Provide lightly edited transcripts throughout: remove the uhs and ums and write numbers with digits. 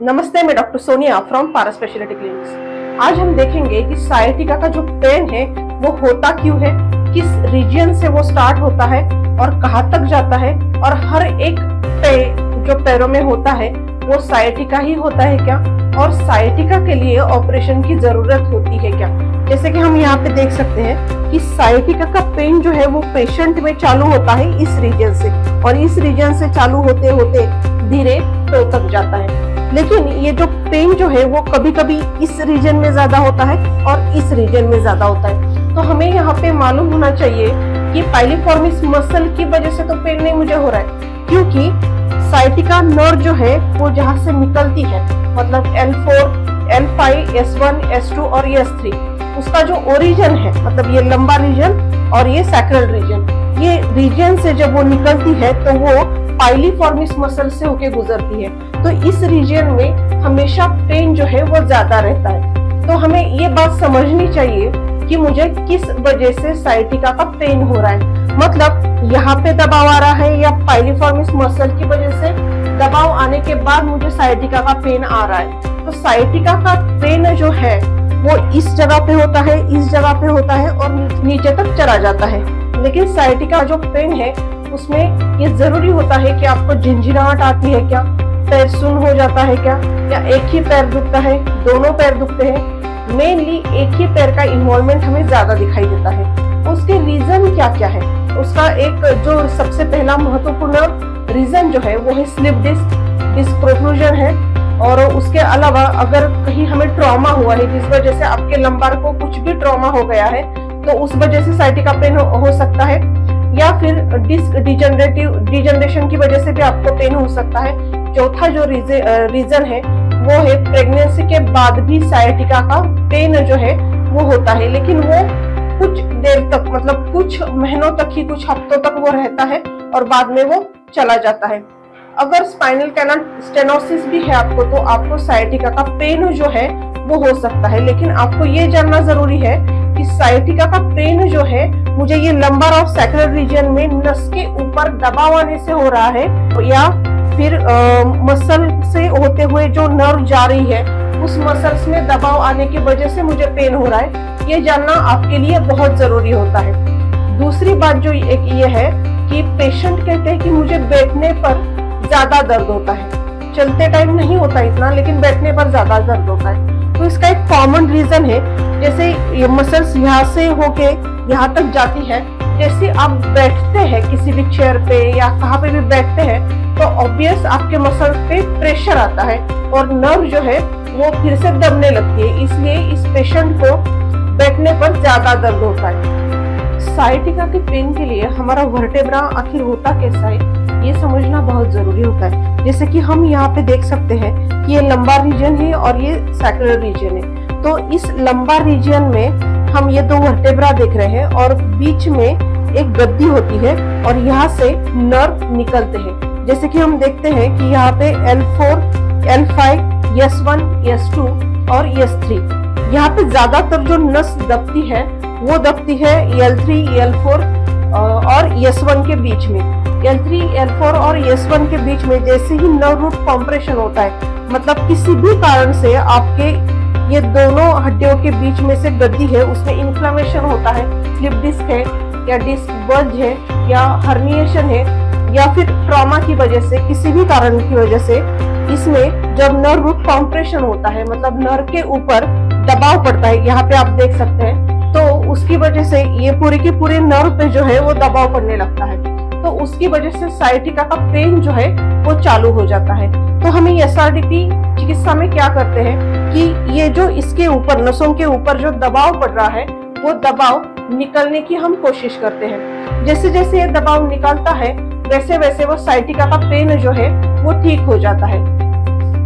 नमस्ते, मैं doctor Sonia from पारा स्पेशलिटी क्लिनिक्स। आज हम देखेंगे कि सायटिका का जो पेन है वो होता क्यों है, किस रीजन से वो स्टार्ट होता है और कहाँ तक जाता है, और हर एक जो पैरों में होता है वो सायटिका ही होता है क्या, और सायटिका के लिए ऑपरेशन की जरूरत होती है क्या। जैसे कि हम यहाँ पे देख सकते हैं कि सायटिका का पेन जो है वो पेशेंट में चालू होता है इस रीजन से, और इस रीजन से चालू होते होते धीरे टो तक जाता है। लेकिन ये जो पेन जो है वो कभी कभी इस रीजन में ज्यादा होता है और इस रीजन में ज्यादा होता है। तो हमें यहाँ पे मालूम होना चाहिए कि पाइलिफॉर्मिस मसल की वजह से तो पेन नहीं मुझे हो रहा है, क्योंकि सायटिका नर्व जो है वो जहाँ से निकलती है, मतलब L4, L5, S1, S2 और S3, उसका जो ओरिजिन है, मतलब ये लंबा रीजन और ये सैक्रल रीजन, ये रीजन से जब वो निकलती है तो वो पाइलिफॉर्मिस मसल से होके गुजरती है। तो इस रीजन में हमेशा पेन जो है वो ज्यादा रहता है। तो हमें ये बात समझनी चाहिए कि मुझे किस वजह से सायटिका का पेन हो रहा है, मतलब यहाँ पे दबाव आ रहा है या पाइलिफॉर्मिस मसल की वजह से दबाव आने के बाद मुझे सायटिका का पेन आ रहा है। तो सायटिका का पेन जो है वो इस जगह पे होता है, इस जगह पे होता है और नीचे तक चला जाता है। लेकिन सायटिका जो पेन है उसमें ये जरूरी होता है कि आपको झिंझिनाहट आती है क्या, पैर सुन्न हो जाता है क्या, या एक ही पैर दुखता है, दोनों पैर दुखते हैं। मेनली एक ही पैर का इन्वॉल्वमेंट हमें ज्यादा दिखाई देता है। उसके रीजन क्या क्या है, उसका एक जो सबसे पहला महत्वपूर्ण रीजन जो है वो है स्लिप डिस्क प्रोट्रूजन है। और उसके अलावा अगर कहीं हमें ट्रॉमा हुआ है, जिस वजह से आपके लंबार को कुछ भी ट्रॉमा हो गया है, तो उस वजह से सायटिका पेन हो सकता है, या फिर डिस्क डिजनरेशन की वजह से भी आपको पेन हो सकता है। चौथा जो रीजन है वो है प्रेगनेंसी के बाद भी सायटिका का पेन जो है वो होता है, लेकिन वो कुछ देर तक, मतलब कुछ महीनों तक ही, कुछ हफ्तों तक वो रहता है और बाद में वो चला जाता है। अगर स्पाइनल कैनाल स्टेनोसिस भी है आपको, तो आपको सायटिका का पेन जो है वो हो सकता है। लेकिन आपको ये जानना जरूरी है कि सायटिका का पेन जो है मुझे ये लंबार और सैक्रल रीजन में नस के ऊपर दबाव आने से हो रहा है, या फिर मसल से होते हुए जो नर्व जा रही है उस मसल्स में दबाव आने की वजह से मुझे पेन हो रहा है, ये जानना आपके लिए बहुत जरूरी होता है। दूसरी बात जो एक ये है कि पेशेंट कहते हैं कि मुझे बैठने पर ज्यादा दर्द होता है, चलते टाइम नहीं होता इतना, लेकिन बैठने पर ज्यादा दर्द होता है। तो इसका एक कॉमन रीजन है, जैसे ये मसल्स यहाँ से होके यहाँ तक जाती है, जैसे आप बैठते हैं किसी भी चेयर पे या कहाँ पे भी बैठते हैं तो ऑब्वियस आपके मसल पे प्रेशर आता है और नर्व जो है वो फिर से दबने लगती है, इसलिए इस पेशेंट को बैठने पर ज्यादा दर्द होता है। सायटिका के पेन के लिए हमारा वर्टेब्रा आखिर होता कैसा है ये समझना बहुत जरूरी होता है। जैसे कि हम यहाँ पे देख सकते हैं कि ये लंबा रीजन है और ये सैक्रल रीजन है। तो इस लंबा रीजन में हम ये दो वर्टेब्रा देख रहे हैं और बीच में एक गद्दी होती है और यहाँ से नर्व निकलते हैं। जैसे कि हम देखते हैं कि यहाँ पे L4, L5, S1, S2 और S3, यहाँ पे ज्यादातर जो नस दबती है वो दबती है L3, L4 और S1 के बीच में। L3, L4 और S1 के बीच में जैसे ही नर्व रूट कॉम्प्रेशन होता है, मतलब किसी भी कारण से आपके ये दोनों हड्डियों के बीच में से गद्दी है उसमें इन्फ्लेमेशन होता है, स्लिप डिस्क है या डिस्क बल्ज है या हर्निएशन है, या फिर ट्रॉमा की वजह से, किसी भी कारण की वजह से इसमें जब नर्व रूट कॉम्प्रेशन होता है, मतलब नर्व के ऊपर दबाव पड़ता है, यहाँ पे आप देख सकते हैं, तो उसकी वजह से ये पूरे के पूरे नर्व पे जो है वो दबाव पड़ने लगता है। तो उसकी वजह से सायटिका का पेन जो है वो चालू हो जाता है। तो हमें SRDP चिकित्सा में क्या करते हैं कि ये जो इसके ऊपर, नसों के ऊपर जो दबाव पड़ रहा है वो दबाव निकलने की हम कोशिश करते हैं। जैसे जैसे ये दबाव निकलता है वैसे वैसे वो सायटिका का पेन जो है वो ठीक हो जाता है।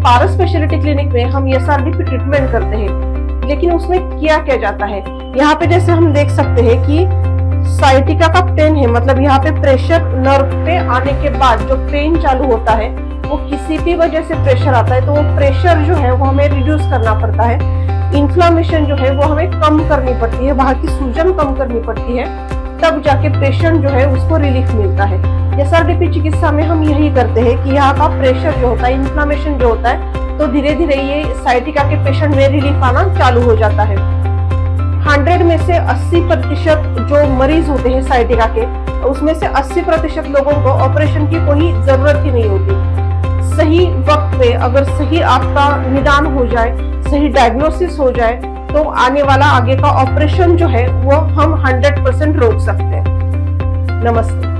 पारा स्पेशलिटी क्लिनिक में हम SRDP ट्रीटमेंट करते हैं, लेकिन उसमें किया क्या जाता है, यहाँ पे जैसे हम देख सकते हैं कि सायटिका का पेन है, मतलब यहाँ पे प्रेशर नर्व पे आने के बाद जो पेन चालू होता है वो किसी भी वजह से प्रेशर आता है, तो वो प्रेशर जो है वो हमें रिड्यूस करना पड़ता है। इन्फ्लामेशन जो है वो हमें कम करनी पड़ती है, वहां की सूजन कम करनी पड़ती है, तब जाके पेशेंट जो है उसको रिलीफ मिलता है। SRDP चिकित्सा में हम यही करते हैं कि यहाँ का प्रेशर जो होता है, इन्फ्लामेशन जो होता है तो धीरे धीरे ये साइटिका के पेशेंट में रिलीफ आना चालू हो जाता है। 100 में से 80% जो मरीज होते हैं साइटिका के, उसमें से 80% लोगों को ऑपरेशन की कोई जरूरत ही नहीं होती। सही वक्त पे अगर सही आपका निदान हो जाए, सही डायग्नोसिस हो जाए, तो आने वाला आगे का ऑपरेशन जो है वो हम 100% रोक सकते हैं। नमस्ते।